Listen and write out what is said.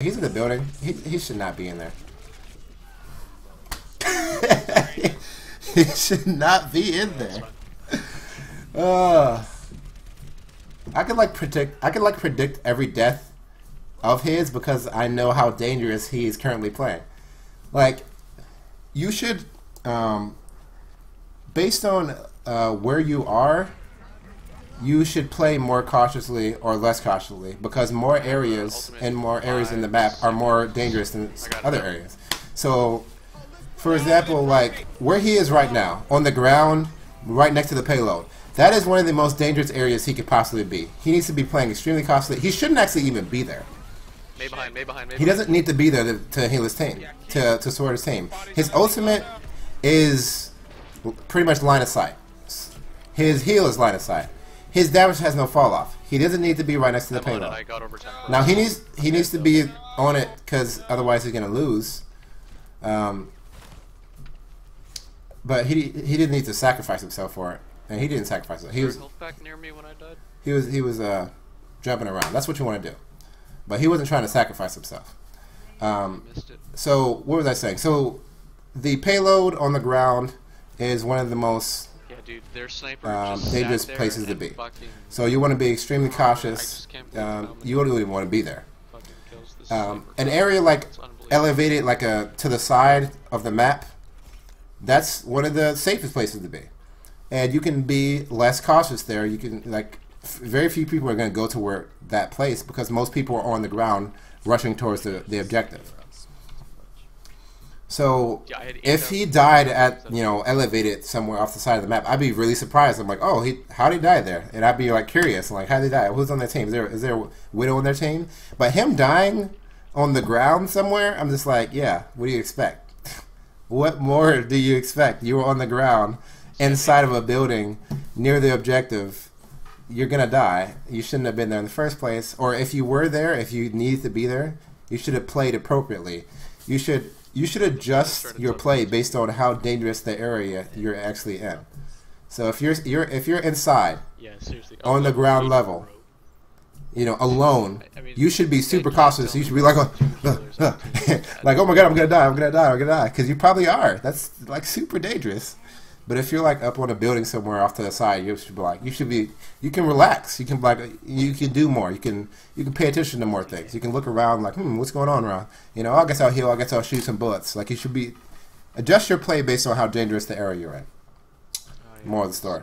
He's in the building. He should not be in there. He should not be in there. I could predict every death of his because I know how dangerous he is currently playing. Like, you should, based on where you are, you should play more cautiously or less cautiously because more areas in the map are more dangerous than other areas. So, for example, like where he is right now, on the ground, right next to the payload, that is one of the most dangerous areas he could possibly be. He needs to be playing extremely cautiously. He shouldn't actually even be there. He doesn't need to be there to heal his team, to sword his team. His ultimate is pretty much line of sight. His heal is line of sight. His damage has no fall off. He doesn't need to be right next to the payload. Now he needs to be on it because otherwise he's gonna lose. But he didn't need to sacrifice himself for it, and he didn't sacrifice it. He was jumping around. That's what you want to do. But he wasn't trying to sacrifice himself. So what was I saying? So the payload on the ground is one of the most dangerous places to be. So you want to be extremely cautious. You don't even want to be there. An area like elevated, like to the side of the map, that's one of the safest places to be. And you can be less cautious there. You can very few people are going to go to that place because most people are on the ground rushing towards the objective. So if he died at elevated somewhere off the side of the map, I'd be really surprised. I'm like, oh, how did he die there? And I'd be like curious, like, how did he die? Who's on their team? Is there a Widow on their team? But him dying on the ground somewhere, I'm just like, yeah. What do you expect? What more do you expect? You were on the ground inside of a building near the objective. You're gonna die. You shouldn't have been there in the first place. Or if you were there, if you needed to be there, you should have played appropriately. You should adjust your play based on how dangerous the area you're actually in. So if you're inside, on the ground level, alone, you should be super cautious. You should be like, like, oh my god, I'm gonna die, because you probably are. That's like super dangerous. But if you're like up on a building somewhere off to the side, you can relax. You can do more. You can pay attention to more things. You can look around like, what's going on around? I guess I'll heal. I guess I'll shoot some bullets. Like, you should adjust your play based on how dangerous the area you're in. More of the story.